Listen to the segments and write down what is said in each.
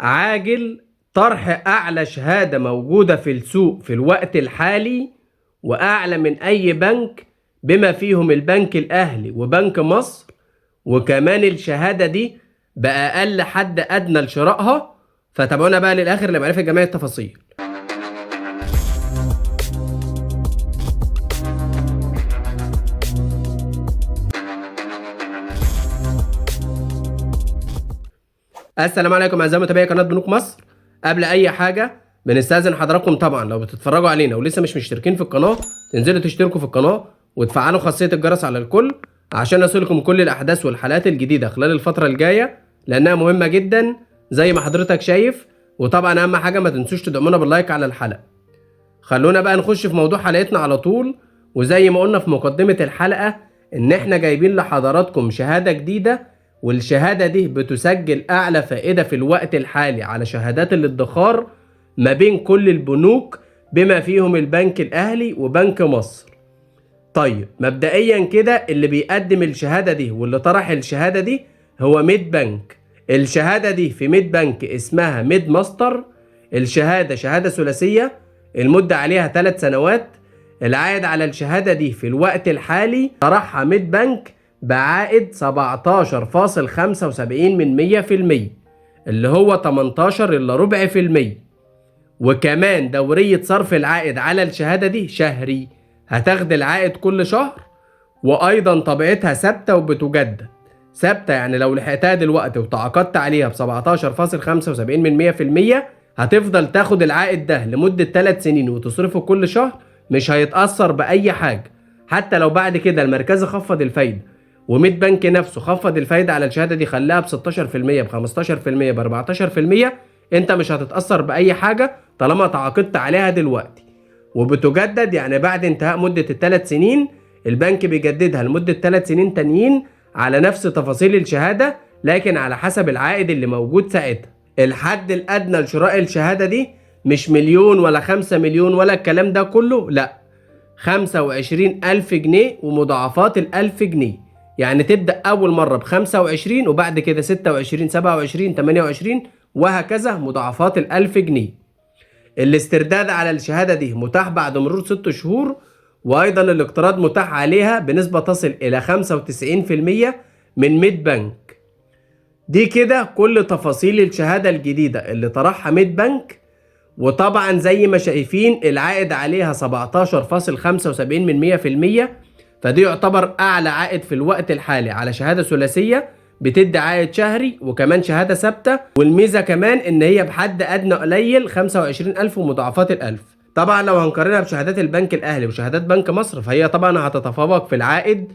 عاجل طرح أعلى شهادة موجودة في السوق في الوقت الحالي وأعلى من أي بنك بما فيهم البنك الأهلي وبنك مصر. وكمان الشهادة دي بأقل حد أدنى لشرائها. فتابعونا بقى للآخر لمعرفة جميع التفاصيل. السلام عليكم اعزائي متابعي قناه بنوك مصر. قبل اي حاجه بنستاذن حضراتكم طبعا لو بتتفرجوا علينا ولسه مش مشتركين في القناه تنزلوا تشتركوا في القناه وتفعلوا خاصيه الجرس على الكل عشان يصلكم كل الاحداث والحلقات الجديده خلال الفتره الجايه لانها مهمه جدا زي ما حضرتك شايف. وطبعا اهم حاجه ما تنسوش تدعمونا باللايك على الحلقه. خلونا بقى نخش في موضوع حلقتنا على طول. وزي ما قلنا في مقدمه الحلقه ان احنا جايبين لحضراتكم شهاده جديده، والشهادة دي بتسجل أعلى فائدة في الوقت الحالي على شهادات الادخار ما بين كل البنوك بما فيهم البنك الأهلي وبنك مصر. طيب مبدئيا كده اللي بيقدم الشهادة دي واللي طرح الشهادة دي هو ميد بنك. الشهادة دي في ميد بنك اسمها ميد ماستر. الشهادة شهادة ثلاثية، المدة عليها 3 سنوات. العائد على الشهادة دي في الوقت الحالي طرحها ميد بنك بعائد 17.75% اللي هو 18 إلا ربع في المية. وكمان دورية صرف العائد على الشهادة دي شهري، هتاخد العائد كل شهر. وأيضا طبيعتها ثابتة وبتجدد. ثابتة يعني لو لحقتها دلوقتي وتعاقدت عليها ب 17.75% هتفضل تاخد العائد ده لمدة 3 سنين وتصرفه كل شهر، مش هيتأثر بأي حاجة. حتى لو بعد كده المركزي خفض الفايدة وميد بنك نفسه خفض الفايدة على الشهادة دي خلاها ب 16% ب 15% ب 14%، انت مش هتتأثر بأي حاجة طالما تعاقدت عليها دلوقتي. وبتجدد يعني بعد انتهاء مدة ال3 سنين البنك بيجددها لمدة 3 سنين تانيين على نفس تفاصيل الشهادة، لكن على حسب العائد اللي موجود ساعتها. الحد الأدنى لشراء الشهادة دي مش 1,000,000 ولا 5,000,000 ولا الكلام ده كله، لا، 25,000 جنيه ومضاعفات ال1000 جنيه. يعني تبدأ أول مرة ب25 وبعد كده 26 27 28 وهكذا مضاعفات ال1000 جنيه. الاسترداد على الشهادة دي متاح بعد مرور 6 شهور. وأيضا الاقتراض متاح عليها بنسبة تصل إلى 95% من ميد بنك. دي كده كل تفاصيل الشهادة الجديدة اللي طرحها ميد بنك. وطبعا زي ما شايفين العائد عليها 17.75%، فدي يعتبر أعلى عائد في الوقت الحالي على شهادة ثلاثية بتدي عائد شهري وكمان شهادة ثابتة. والميزة كمان إن هي بحد أدنى قليل 25,000 ومضاعفات ال1000. طبعا لو هنقارنها بشهادات البنك الأهلي وشهادات بنك مصر فهي طبعا هتتفوق في العائد،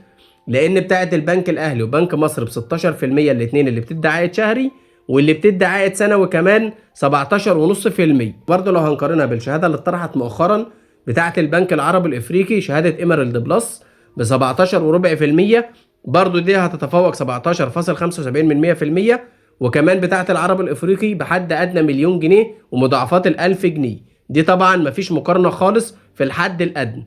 لأن بتاعة البنك الأهلي وبنك مصر ب 16% الاتنين اللي بتدي عائد شهري، واللي بتدي عائد سنوي كمان 17.5%. برضه لو هنقارنها بالشهادة اللي اتطرحت مؤخرا بتاعة البنك العربي الإفريقي شهادة إيميرالد بلس ب 17.4%، برضو دي هتتفوق 17.75%. وكمان بتاعة العرب الافريقي بحد ادنى 1,000,000 جنيه ومضاعفات ال1000 جنيه. دي طبعا مفيش مقارنة خالص في الحد الادنى.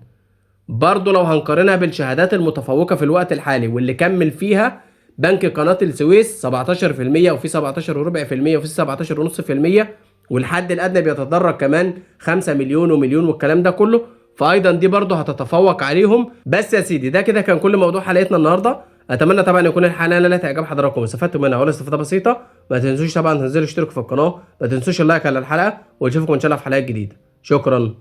برضو لو هنقارنها بالشهادات المتفوقة في الوقت الحالي واللي كمل فيها بنك قناة السويس 17% وفي 17.4% وفي 17.5%، والحد الادنى بيتدرج كمان 5 مليون ومليون والكلام ده كله، فايضا دي برضه هتتفوق عليهم. بس يا سيدي ده كده كان كل موضوع حلقتنا النهارده. اتمنى طبعا يكون الحلقه نالت اعجاب حضراتكم واستفدتوا منها ولا استفاده بسيطه. ما تنسوش طبعا تنزلوا اشتركوا في القناه، ما تنسوش اللايك على الحلقه، ونشوفكم ان شاء الله في حلقات جديده. شكرا.